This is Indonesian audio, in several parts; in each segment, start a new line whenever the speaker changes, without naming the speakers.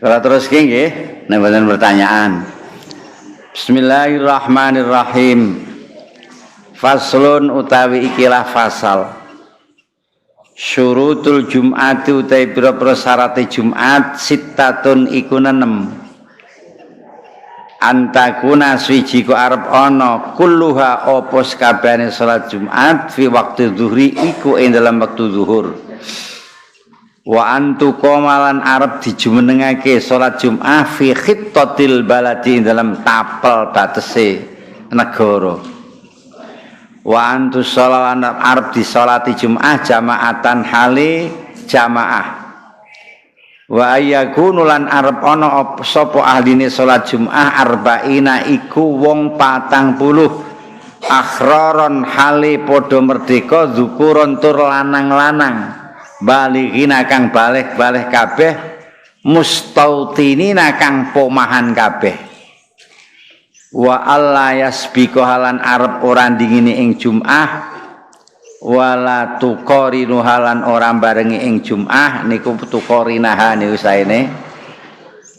Kalau terus nggih, nek mboten pertanyaan. Bismillahirrahmanirrahim. Faslun utawi ikilah fasal. Syurutul Jum'ati utawi pira-pira syarate Jumat sittatun iku 6. Antakuna swiji ku arep ana kulluha apa sakabehane salat Jumat fi waktu zuhri iku ing dalam waktu zuhur. Wa antu komalan arep dijumenengake salat Jumat fi khittatil baladi dalam tapel batese negara. Wa antu sholawan arep disolati Jumat jamaatan hale jamaah. Wa ayakunu lan arep ana sapa ahline salat Jumat arba'ina iku wong 40 akhraron hale padha merdeka dzukuron tur lanang-lanang balighina kang baleh-baleh kabeh mustautinina kang pomahan kabeh. Wa alla yasbiqu halan arep ora dingini ing Jumat wala tuqarinu halan ora barengi ing Jumat niku tuqarinaha niku saene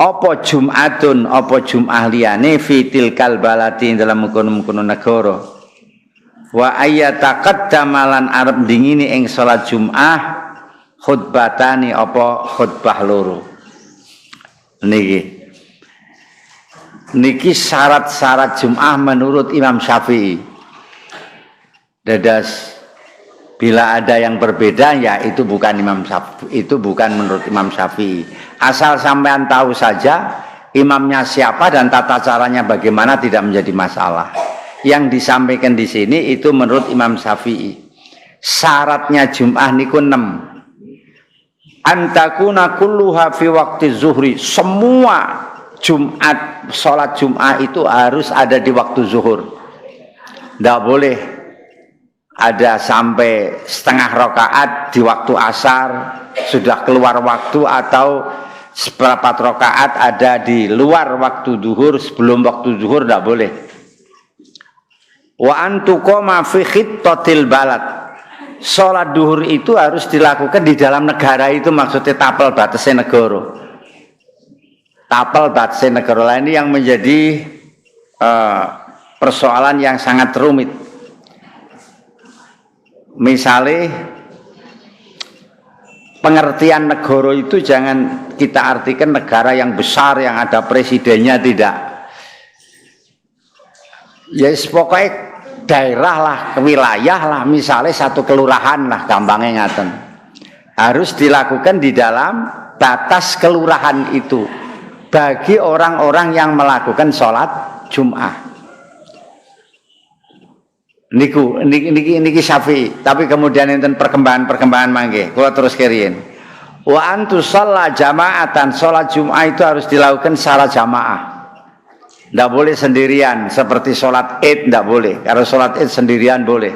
apa Jumatun apa Jumat liyane fitil kalbalati dalam mungkon-mungkon negara. Wa ayyataqaddamalan arep dingini ing salat Jumat khutbatani apa khutbah loro. Niki syarat-syarat Jum'ah menurut Imam Syafi'i. Dadas bila ada yang berbeda ya itu bukan menurut Imam Syafi'i. Asal sampean tahu saja imamnya siapa dan tata caranya bagaimana tidak menjadi masalah. Yang disampaikan di sini itu menurut Imam Syafi'i. Syaratnya Jum'ah niku 6. Antakuna kulluha fi waktu zuhri, semua Jumat, sholat Jumat itu harus ada di waktu zuhur. Tidak boleh ada sampai setengah rakaat di waktu asar sudah keluar waktu, atau seperempat rakaat ada di luar waktu zuhur sebelum waktu zuhur, tidak boleh. Wa antuqoma fi khittatil balad, sholat duhur itu harus dilakukan di dalam negara itu, maksudnya tapel batasnya negara. Tapel batasnya negara ini yang menjadi persoalan yang sangat rumit. Misalnya pengertian negara itu jangan kita artikan negara yang besar yang ada presidennya, tidak. Ya pokoknya daerah lah, wilayah lah, misalnya satu kelurahan lah, gampangnya ngaten. Harus dilakukan di dalam batas kelurahan itu bagi orang-orang yang melakukan sholat Jum'ah. Niki Syafi'i. Tapi kemudian enten perkembangan mangke. Kula terus kiriin. Wa antu shalla jama'atan, sholat Jum'ah itu harus dilakukan secara jamaah. Tidak boleh sendirian seperti sholat Id, tidak boleh. Kalau sholat Id sendirian boleh.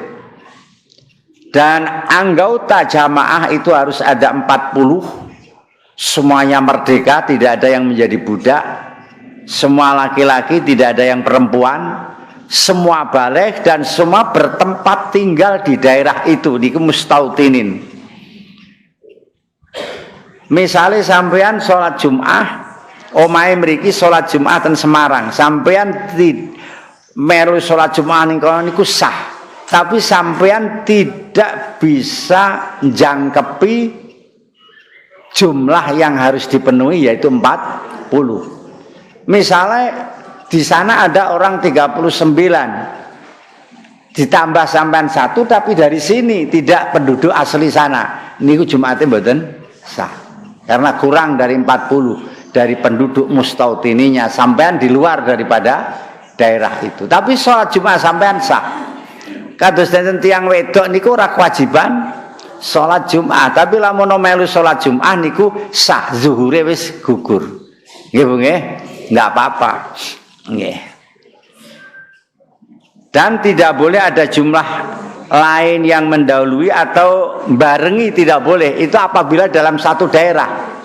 Dan anggota jamaah itu harus ada 40. Semuanya merdeka, tidak ada yang menjadi budak. Semua laki-laki, tidak ada yang perempuan. Semua baligh dan semua bertempat tinggal di daerah itu, di mustautinin. Misalnya sampean sholat Jum'ah, omahe mriki sholat Jum'ah ten Semarang, sampean melu sholat Jum'ah ning kono niku sah, tapi sampean tidak bisa jangkepi jumlah yang harus dipenuhi, yaitu 40. Misalnya di sana ada orang 39, ditambah sampean 1, tapi dari sini tidak penduduk asli sana, niku Jumatnya mboten sah karena kurang dari 40 dari penduduk mustautininya, sampean di luar daripada daerah itu. Tapi sholat Jumat sampean sah. Kados enten tiyang wedok niku ora kewajiban sholat Jumat, tapi lamun melu sholat Jumat niku sah, zuhure wis gugur. Nggih Bu nggih, enggak apa-apa. Nggih. Dan tidak boleh ada jumlah lain yang mendahului atau barengi, tidak boleh. Itu apabila dalam satu daerah.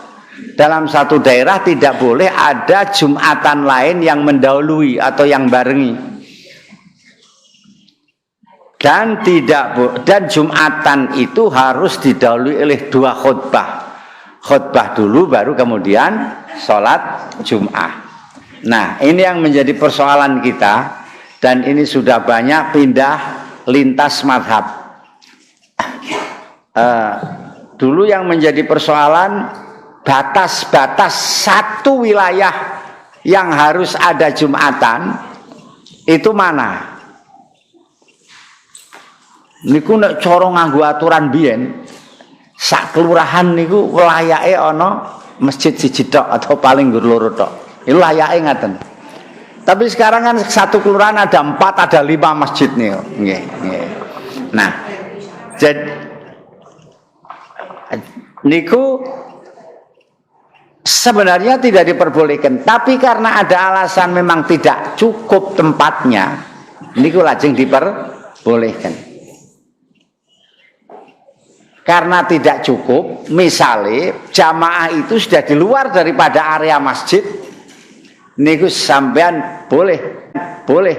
Dalam satu daerah tidak boleh ada Jumatan lain yang mendahului atau yang barengi. Dan Jumatan itu harus didahului oleh 2 khutbah. khutbah dulu baru kemudian sholat Jum'ah. Nah, ini yang menjadi persoalan kita, dan ini sudah banyak pindah lintas madhab. Dulu yang menjadi persoalan batas-batas satu wilayah yang harus ada Jumatan itu mana? Niku nek cara nganggo aturan biyen sak kelurahan niku layake ana masjid siji tok atau paling nggur loro tok. Iku layake ngaten. Tapi sekarang kan satu kelurahan ada 4, ada 5 masjid nih. Nggih, nggih. Nah, jadi niku sebenarnya tidak diperbolehkan, tapi karena ada alasan memang tidak cukup tempatnya, niku lajeng diperbolehkan. Karena tidak cukup, misalnya jamaah itu sudah di luar daripada area masjid, niku sampean boleh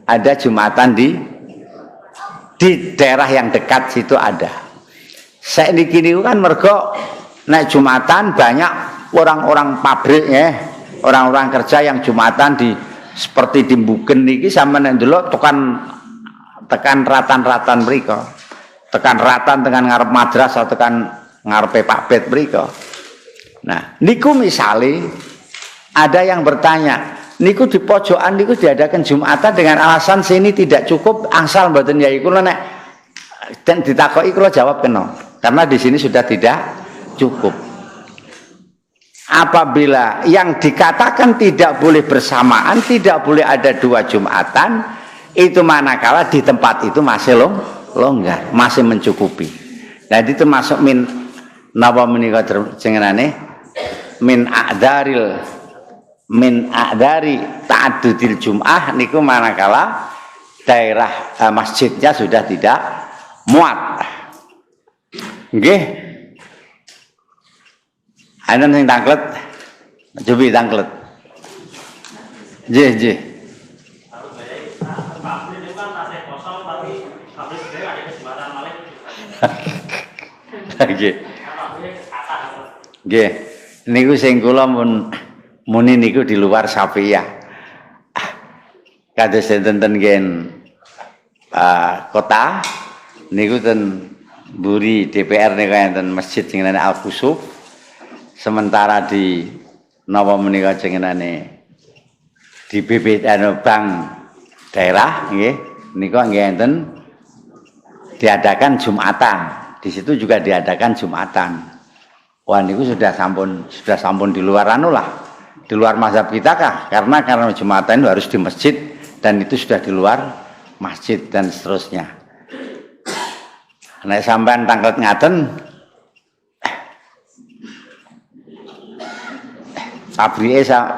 ada Jumatan di daerah yang dekat situ ada. Saya niki kan mergo naik Jumatan banyak orang-orang pabrik ya, orang-orang kerja yang Jumatan di seperti di Mbugen niki sampean ndelok tekan ratan-ratan mriko. Tekan ratan dengan ngarep madrasah, tekan ngarepe Pak Bet mriko. Nah, niku misale ada yang bertanya, niku di pojokan niku diadakan Jumatan dengan alasan sini tidak cukup angsal mboten yai kula nek dan ditakoki kula jawab kena. Karena di sini sudah tidak cukup. Apabila yang dikatakan tidak boleh bersamaan, tidak boleh ada 2 Jumatan, itu manakala di tempat itu masih longgar, masih mencukupi. Jadi termasuk min napa menika jenengane min a'dari ta'addudil Jum'ah niku manakala daerah masjidnya sudah tidak muat. Nggih. Ana sing tanglet. Cobi tanglet. Nggih. Nggih. Niku sing kula muni niku di luar Safiyah. Kados enten kota niku ten mburi DPR niku enten masjid jenenge Al-Khusuf. Sementara di napa menika jenenge di Bank daerah nggih niku nggih enten diadakan Jumatan. Di situ juga diadakan Jumatan. Wah niku sudah sampun di luar anu lah. Di luar mazhab kita kah? Karena Jumatan itu harus di masjid dan itu sudah di luar masjid dan seterusnya. Nek sampean tanglet ngaten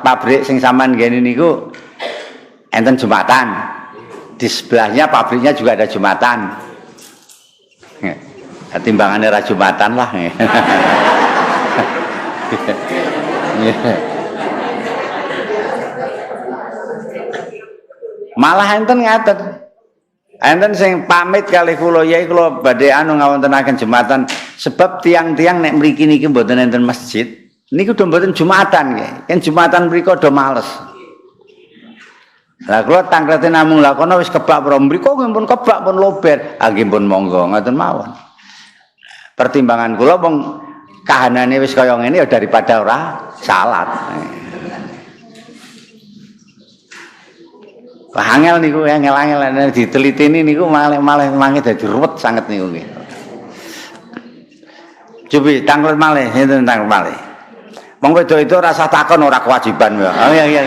pabrik sing sampean ngene niku enten Jumatan. Di sebelahnya pabriknya juga ada Jumatan. Timbangannya ra Jumatan lah. Malah enten ngaten. Enten sing pamit kali kula yai kula badhe anu ngawontenaken Jumatan sebab tiang-tiang nek mriki niki mboten enten masjid. Niku do mboten Jumatan nggih. Kan Jumatan mriko do males. Lah kula tangklete namung lah kono wis kebak pro mriko nggih pun kebak pun lober. Ah nggih pun monggo ngoten mawon. Pertimbangan kula wong kahanane wis kaya ngene ya daripada ora salat. Angel niku angel-angel ditelitini niku malah mangi dadi ruwet sanget niku nggih. Cobi tanglet malih, enten tanglet malih. Wong wedok itu rasa takon ora kewajiban ya. Oh iya.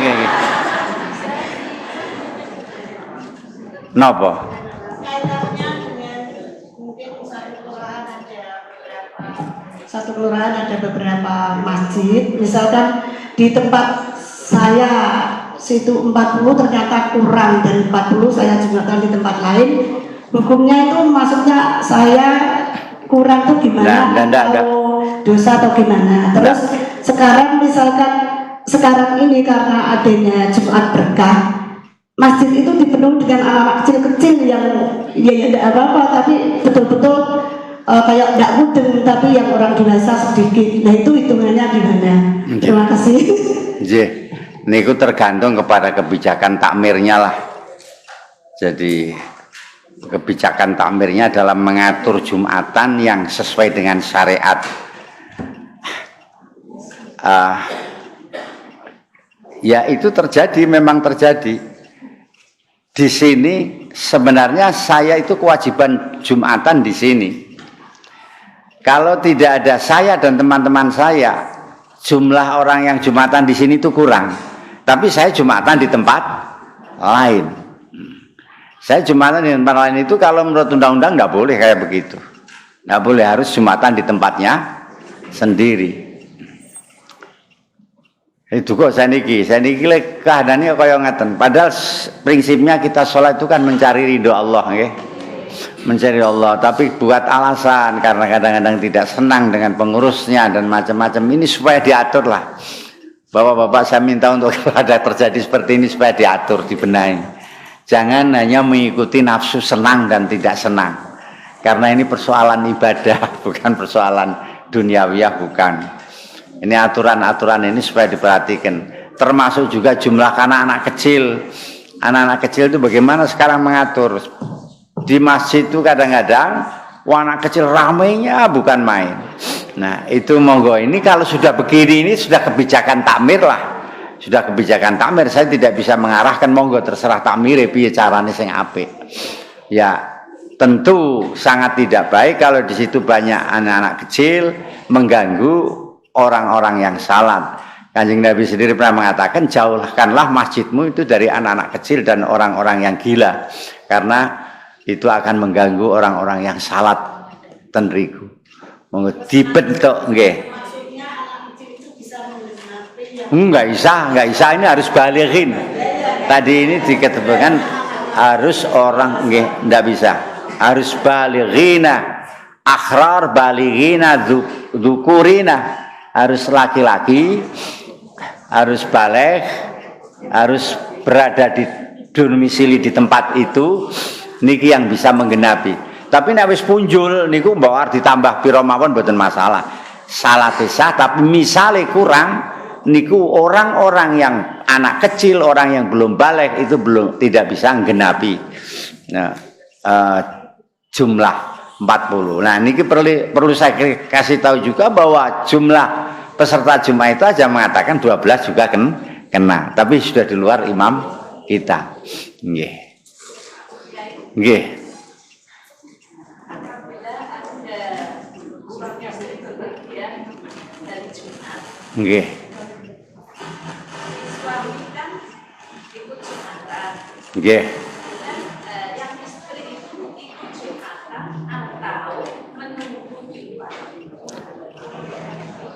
Napa?
Satu kelurahan ada beberapa masjid, misalkan di tempat saya situ 40 ternyata kurang dan 40 saya jumlahkan di tempat lain, hukumnya itu maksudnya saya kurang tuh gimana? Atau dosa atau gimana? Terus sekarang misalkan sekarang ini karena adanya Jumat Berkah, masjid itu dipenuhi dengan anak kecil-kecil yang ya tidak apa-apa tapi betul-betul kayak tidak mudeng, tapi yang orang dewasa sedikit. Nah itu hitungannya gimana? Terima kasih.
Nggih. Niku tergantung kepada kebijakan takmirnya lah. Jadi kebijakan takmirnya dalam mengatur Jumatan yang sesuai dengan syariat. Ya itu terjadi, memang terjadi. Di sini sebenarnya saya itu kewajiban Jumatan di sini. Kalau tidak ada saya dan teman-teman saya, jumlah orang yang Jumatan di sini itu kurang. Tapi saya Jumatan di tempat lain. Saya Jumatan di tempat lain itu kalau menurut undang-undang nggak boleh kayak begitu. Nggak boleh, harus Jumatan di tempatnya sendiri. Itu kok saya niki keadaannya kaya ngeten. Padahal prinsipnya kita sholat itu kan mencari ridho Allah, okay? Mencari Allah. Tapi buat alasan karena kadang-kadang tidak senang dengan pengurusnya dan macam-macam, ini supaya diatur lah. Bapak-bapak saya minta untuk ada terjadi seperti ini supaya diatur, dibenahi. Jangan hanya mengikuti nafsu senang dan tidak senang. Karena ini persoalan ibadah, bukan persoalan duniawiyah, bukan. Ini aturan-aturan ini supaya diperhatikan. Termasuk juga jumlah anak-anak kecil. Anak-anak kecil itu bagaimana sekarang mengatur. Di masjid itu kadang-kadang anak kecil ramainya bukan main. Nah itu monggo, ini kalau sudah begini ini sudah kebijakan takmir lah. Sudah kebijakan takmir, saya tidak bisa mengarahkan, monggo terserah takmir piye carane sing apik. Ya tentu sangat tidak baik kalau di situ banyak anak-anak kecil mengganggu orang-orang yang salat. Kanjeng Nabi sendiri pernah mengatakan, jauhkanlah masjidmu itu dari anak-anak kecil dan orang-orang yang gila, karena itu akan mengganggu orang-orang yang salat tenriku. Monggo dibentuk nggih. Enggak bisa, ini harus balighin. Tadi ini dikatakan harus orang nggih, enggak bisa. Harus balighina, akhrar balighina dzukurina. Harus laki-laki, harus baligh, harus berada di domisili di tempat itu, niki yang bisa menggenapi. Tapi nek wis punjul niku mbok ditambah pira mawon mboten masalah. Salah sah, tapi misale kurang niku orang-orang yang anak kecil, orang yang belum baligh itu belum tidak bisa menggenapi. Nah, jumlah 40. Nah, niki perlu saya kasih tahu juga bahwa jumlah peserta Jumat itu aja mengatakan 12 juga kena, tapi sudah di luar imam kita. Nggih. Nggih. Nggih. Nggih.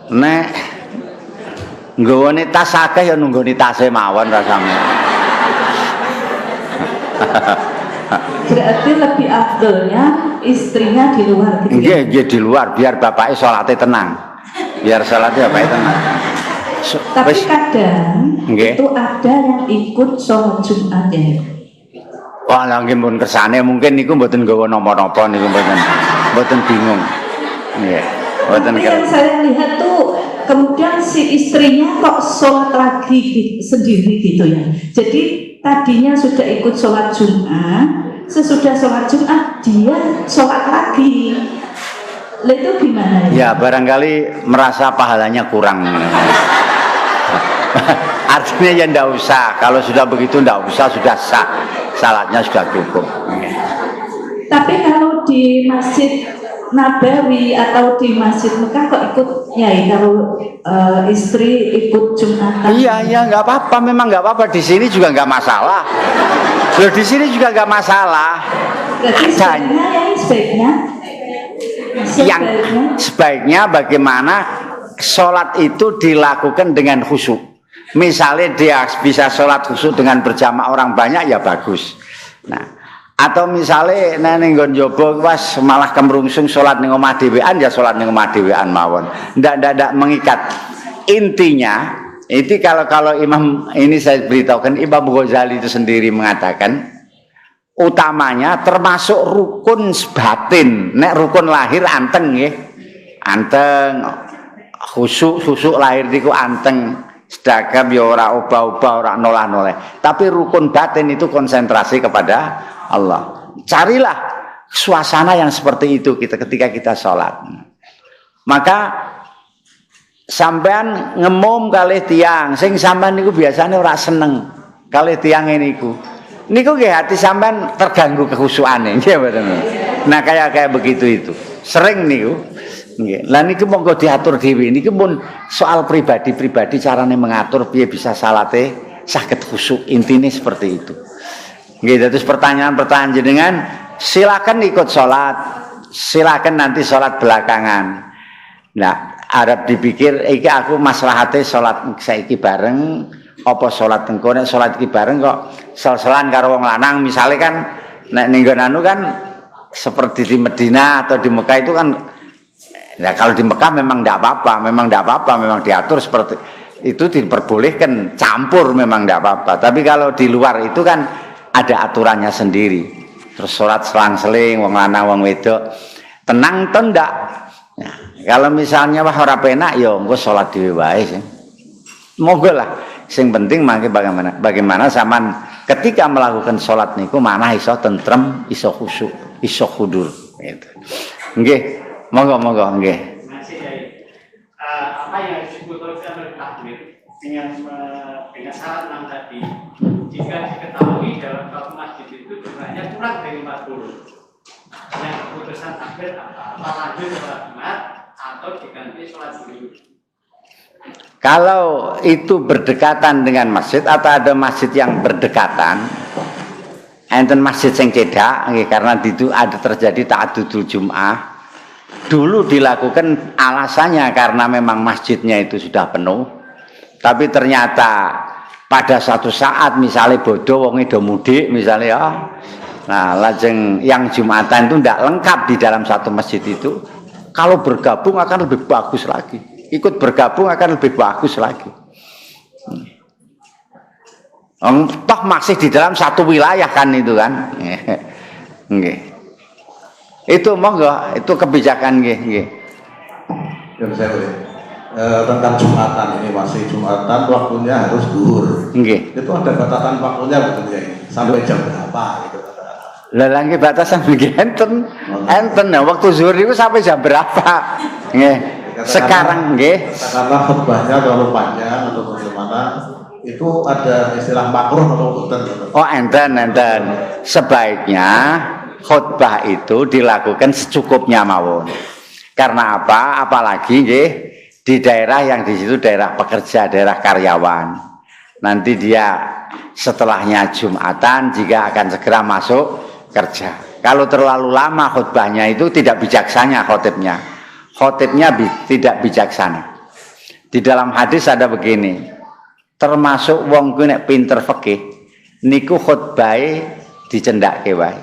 Nek nggone tas akeh ya nunggoni tase mawon rasane.
Berarti lebih afdolnya istrinya di luar gitu.
Nggih, di luar biar bapaknya salatnya tenang. Biar salatnya bapaknya tenang.
Tapi kadang itu ada yang ikut sholat Jumat ya.
Wah, lha nggih pun kersane mungkin niku mboten nggawa napa-napa niku mboten bingung. Nggih.
Yang saya lihat tuh kemudian si istrinya kok sholat lagi sendiri gitu ya. Jadi tadinya sudah ikut sholat Jumat, sesudah sholat Jumat dia sholat lagi. Lalu itu gimana ya?
Ya barangkali merasa pahalanya kurang. Artinya ya ndak usah. Kalau sudah begitu ndak usah, sudah sah. Salatnya sudah cukup.
Tapi kalau di Masjid Nabawi atau di Masjid Mekah kok ikut nyai kalau istri ikut Jumatan?
Iya nggak apa-apa, memang nggak apa-apa, di sini juga nggak masalah. Loh di sini juga nggak masalah.
Berarti sebaiknya
sebaiknya bagaimana sholat itu dilakukan dengan khusyuk. Misalnya dia bisa sholat khusyuk dengan berjamaah orang banyak ya bagus. Nah. Atau misalnya neng gonjobo was malah kemrungsung sholat ning omah dhewean ya sholat ning omah dhewean mawon. Ndak mengikat. Intinya itu kalau imam ini saya beritahukan Imam Ghazali itu sendiri mengatakan utamanya termasuk rukun batin. Nek rukun lahir anteng nggih. Anteng khusuk lahir niku anteng. Sedekah ya ora obah-obah, ora nolah-noleh. Tapi rukun batin itu konsentrasi kepada Allah. Carilah suasana yang seperti itu ketika kita sholat. Maka sampean ngemum kalih tiang, sing sampean niku biasanya ora seneng kalih tiang niku. Niku nggih hati sampean terganggu kekhusyukane, nggih mboten. Nah kayak begitu itu. Sering niku. Nggih. Lah niku monggo diatur dhewe. Niku pun soal pribadi-pribadi carane mengatur piye bisa salate saged khusyuk. Intine seperti itu. Nggih, terus pertanyaan-pertanyaan jenengan silakan ikut sholat. Silakan nanti sholat belakangan. Nah, arep dipikir iki aku maslahate sholat saiki bareng apa sholat engko nek sholat iki bareng kok sel-selan karo wong lanang misalnya kan nek ning anu kan seperti di Medina atau di Mekah itu kan ya kalau di Mekah memang tidak apa-apa, memang diatur seperti itu diperbolehkan campur memang tidak apa-apa. Tapi kalau di luar itu kan ada aturannya sendiri. Terus sholat selang-seling, wong lanang, wong wedok, tenang to ndak? Ya, kalau misalnya wah ora penak ya engko sholat dhewe wae sih. Monggo lah. Sing penting mangke bagaimana sampean ketika melakukan sholat niku mana iso tentrem, iso khusyuk, iso khudur gitu. Nggih. Monggo nggih.
Masih apa yang disebutkan oleh takbir dengan syarat yang tadi jika diketahui dalam satu masjid itu jumlahnya kurang dari 40. Yang keputusan takbir apa lanjut sholat Jumat atau diganti sholat dulu?
Kalau itu berdekatan dengan masjid atau ada masjid yang berdekatan, enten masjid sing cedak karena itu ada terjadi ta'addudul Jum'ah. Dulu dilakukan alasannya karena memang masjidnya itu sudah penuh. Tapi ternyata pada satu saat misalnya bodoh wong do mudik misalnya ya. Nah, lajeng yang Jumatan itu tidak lengkap di dalam satu masjid itu. Kalau bergabung akan lebih bagus lagi. Ikut bergabung akan lebih bagus lagi. Toh masih di dalam satu wilayah kan itu kan. Nggih. Itu monggo, itu kebijakan nggih.
Yang saya boleh tentang Jumatan ini masih Jumatan waktunya harus zuhur.
Nggih.
Itu ada batasan waktunya betul ya ini. Sampai jam berapa gitu.
Lah nggih batasan nggih enten. Enten nah, waktu zuhur itu sampai jam berapa? Nggih. Sekarang nggih.
Karena khutbahnya terlalu panjang atau bagaimana itu ada istilah makruh atau bukan?
Oh enten. Sebaiknya khutbah itu dilakukan secukupnya mawon. Karena apa? Apalagi nggih di daerah yang di situ daerah pekerja, daerah karyawan. Nanti dia setelahnya Jumatan jika akan segera masuk kerja. Kalau terlalu lama khutbahnya itu tidak bijaksana khotibnya. Khotibnya tidak bijaksana. Di dalam hadis ada begini. Termasuk wong kuwi nek pinter fikih niku khutbahe dicendhakke wae.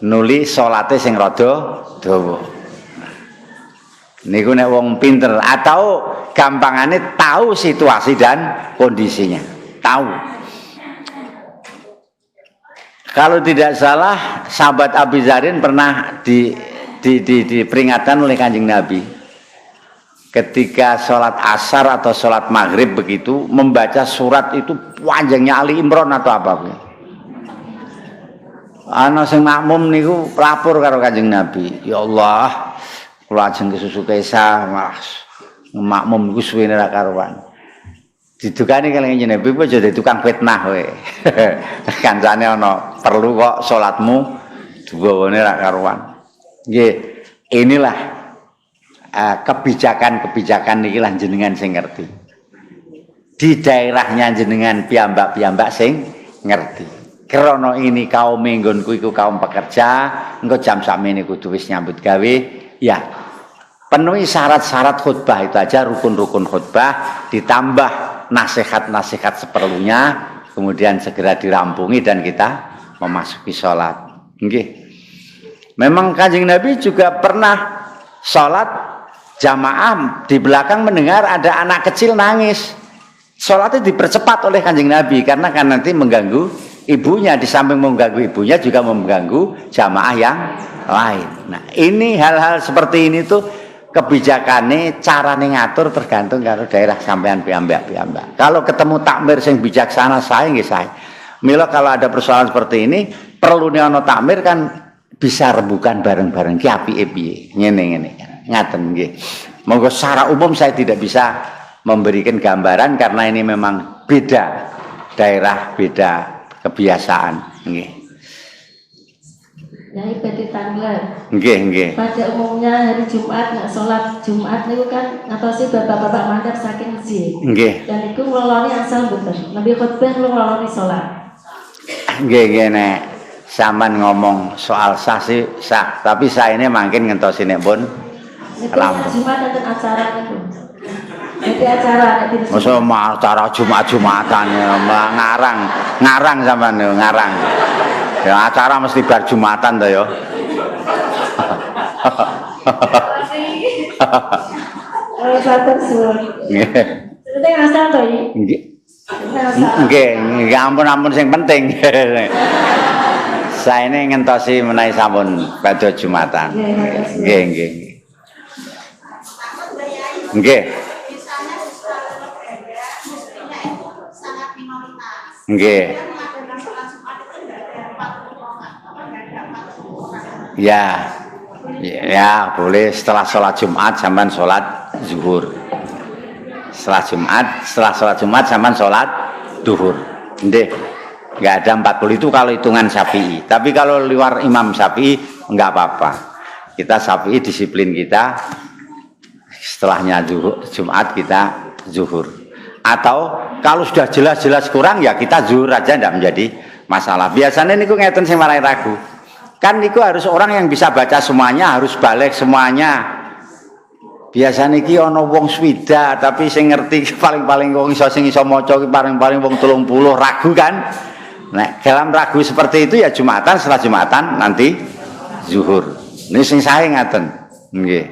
Nuli salate sing rada dawa. Niku nek wong pinter atau gampangane tahu situasi dan kondisinya. Tahu. Kalau tidak salah sahabat Abi Dzarin pernah diperingatkan oleh Kanjeng Nabi. Ketika sholat asar atau sholat maghrib begitu membaca surat itu panjangnya Ali Imran atau apa pun. Ana sing makmum niku lapor karo Kanjeng Nabi, ya Allah, kula ajeng kesusu kesah, Mas. Makmum iku suwene ra karuan. Didukani kali Kanjeng Nabi aja dadi tukang fitnah kowe. Kancane ana perlu kok salatmu duwane ra karuan. Nggih, inilah kebijakan-kebijakan niki lah jenengan sing ngerti. Di daerahnya jenengan piyambak-piyambak sing ngerti. Krana ini kaum nggonku iku kaum pekerja, engko jam sakmene kudu wis nyambut gawe, ya. Penuhi syarat-syarat khutbah itu aja, rukun-rukun khutbah ditambah nasihat-nasihat seperlunya, kemudian segera dirampungi dan kita memasuki sholat. Nggih. Memang Kanjeng Nabi juga pernah sholat jamaah di belakang mendengar ada anak kecil nangis. Sholatnya dipercepat oleh Kanjeng Nabi karena kan nanti mengganggu ibunya, di samping mengganggu ibunya juga mengganggu jamaah yang lain. Nah, ini hal-hal seperti ini tuh kebijakannya, carane ngatur tergantung karo daerah sampean piyambak. Kalau ketemu takmir sing bijaksana saya nggih saya. Mila kalau ada persoalan seperti ini perlu ono takmir kan bisa rembukan bareng-bareng ki apike piye. Ngene-ngene. Ngaten nggih. Monggo secara umum saya tidak bisa memberikan gambaran karena ini memang beda daerah, beda kebiasaan nggih.
Nyai badhe tanglet.
Nggih.
Pada umumnya hari Jumat nggak sholat Jumat niku kan ngatosi bapak-bapak mandap saking masjid.
Nggih.
Dan iku ngeloloni asal mboten. Nabi khutbah lu ngeloloni sholat.
Nggih nek sampean ngomong soal sah sih sah, tapi saya ini mungkin ngentosi nek pun
Niku
rampung.
Jumat enten acara niku. Jadi acara nek tidak
Masa acara Jumat-Jumatan ya, ngarang sampean yo, ngarang. Ya acara mesti bar Jumatan to ya.
Oh, satur suwun.
Nggih.
Penting asal to iki.
Nggih.
Asal.
Nggih, ampun sing penting. Saya ini ngentosi menawi sampun badhe Jumatan. Nggih. Nggih. Nggih. Ya boleh setelah sholat Jumat sampean sholat zuhur. Setelah sholat Jumat sampean sholat duhur. Nggih. Enggak ada 40 itu kalau hitungan Syafi'i. Tapi kalau luar Imam Syafi'i enggak apa-apa. Kita Syafi'i disiplin kita setelahnya Jumat kita zuhur. Atau kalau sudah jelas-jelas kurang ya kita zuhur aja enggak menjadi masalah. Biasanya niku ngeten sing marai ragu. Kan niku harus orang yang bisa baca semuanya, harus balik semuanya. Biasanya iki ana wong swida tapi sing ngerti paling-paling wong iso sing iso maca ki paling-paling wong 30 ragu kan. Nah, dalam ragu seperti itu ya Jumatan, setelah Jumatan nanti zuhur. Ini sing sae ngaten. Nggih.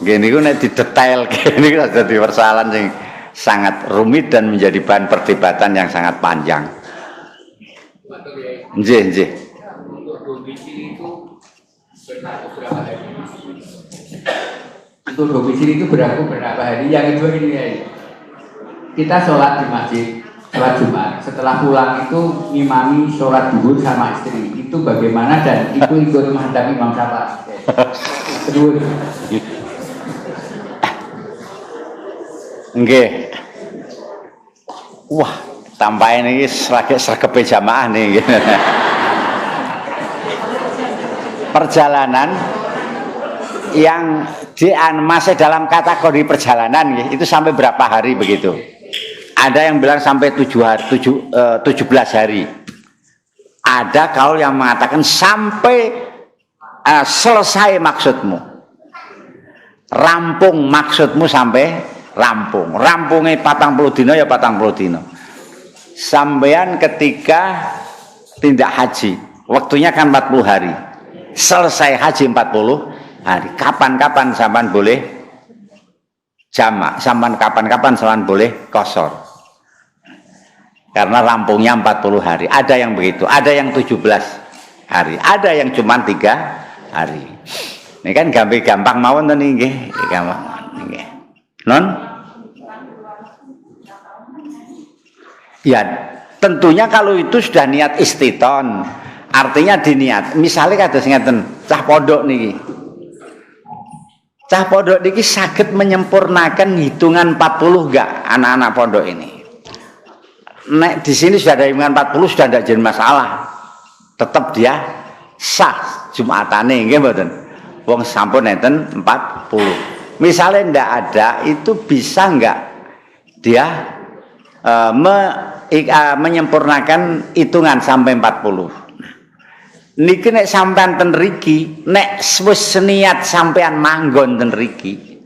Nggih niku nek didetail niku dadi persoalan sing sangat rumit dan menjadi bahan perdebatan yang sangat panjang. Nggih.
Untuk domisili itu berlaku berapa hari? Untuk domisili itu berlaku berapa hari? Yang kedua ini ya, kita sholat di masjid, sholat Jumat. Setelah pulang itu ngimami sholat duhur sama istri. Itu bagaimana dan itu ikut menghadap imam siapa? Kedua.
Nggih. Wah, tampain ini lagi sregepe jamaah nih. Perjalanan yang masih dalam kategori perjalanan itu sampai berapa hari begitu? Ada yang bilang sampai 17 hari. Ada kaul yang mengatakan sampai selesai maksudmu. Rampung maksudmu sampai rampung. Rampungnya 40 dino ya 40 dino. Sampean ketika tindak haji, waktunya kan 40 hari. Selesai haji 40 hari. Kapan-kapan sampean boleh jamak, sampean kapan-kapan sampean boleh qashar. Karena rampungnya 40 hari. Ada yang begitu, ada yang 17 hari, ada yang cuma 3 hari. Ini kan gampang mawon to nggih, gampang nggih. Non? Ya, tentunya kalau itu sudah niat istiton, artinya diniat. Misalnya kados ngeten, cah pondok niki. Cah pondok niki saged menyempurnakan hitungan 40 enggak anak-anak pondok ini? Nek di sini sudah ada hitungan 40 sudah tidak jadi masalah. Tetap dia sah Jumatane nggih mboten. Wong sampun enten 40. Misalnya ndak ada, itu bisa enggak dia menyempurnakan hitungan sampai 40. Niki nek sampean ten riki, nek wis niat sampean manggon ten riki,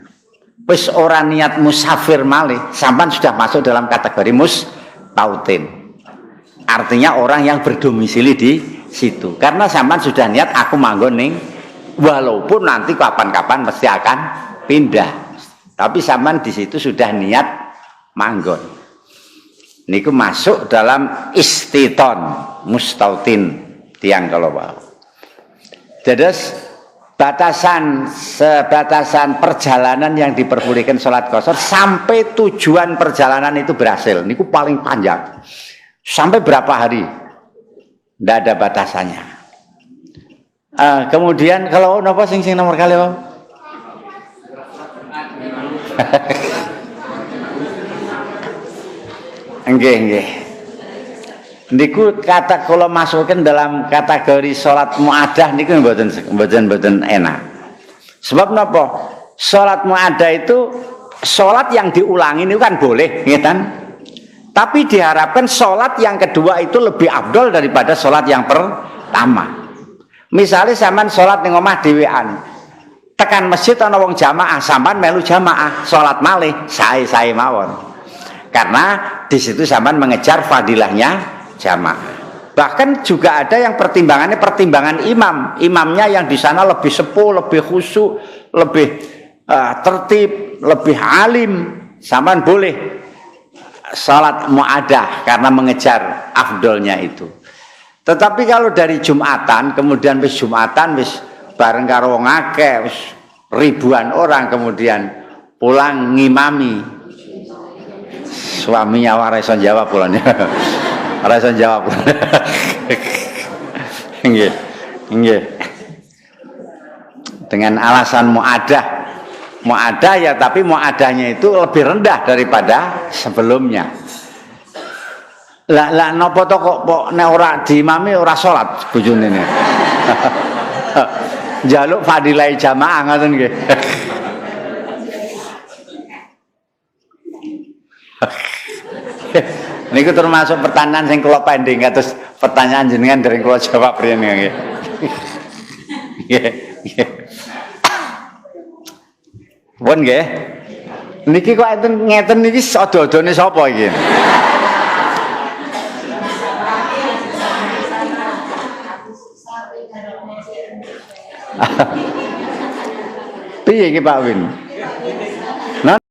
wis ora niat musafir malih, sampean sudah masuk dalam kategori mustautin. Artinya orang yang berdomisili di situ. Karena sampean sudah niat aku manggon ning, walaupun nanti kapan-kapan mesti akan pindah. Tapi sampean di situ sudah niat manggon. niku masuk dalam istiton mustautin tiang kalau mau. Jadi batasan perjalanan yang diperbolehkan sholat qasar sampai tujuan perjalanan itu berhasil. Niku paling panjang. Sampai berapa hari? Tidak ada batasannya. Kemudian kalau napa sing nomor kali Pak? Nggih. Niku kata kalau masukkan dalam kategori sholat mu'adah niku mboten enak. Sebab napa? Sholat mu'adah itu sholat yang diulangi itu kan boleh, nggih. Tapi diharapkan sholat yang kedua itu lebih afdol daripada sholat yang pertama. Misalnya sampean sholat ning omah dhewean, tekan masjid ana wong jamaah, sampean melu jamaah, sholat malih sae-sae mawon. Karena di situ sampean mengejar fadilahnya jamaah. Bahkan juga ada yang pertimbangannya pertimbangan imam. Imamnya yang di sana lebih sepuh, lebih khusyuk, lebih tertib, lebih alim. Sampean boleh salat mu'adah karena mengejar afdolnya itu. Tetapi kalau dari Jumatan, kemudian wis Jumatan wis bareng karo wong akeh, wis ribuan orang kemudian pulang ngimami. Suaminya ora iso jawab pulane. Ora iso jawab. Nggih. Dengan alasan mu'adah ya, tapi mu'adahnya itu lebih rendah daripada sebelumnya. Lah napa to kok nek ora diimami ora salat bojone ne. Njaluk fadilah jamaah ngoten nggih. Niku termasuk pertanyaan sing kula pending kados pertanyaan jenengan dereng kula jawab riyen nggih. Nggih. Pun nggih. Niki kok enten ngeten niki ada-adane sapa iki? Piye iki Pak Win?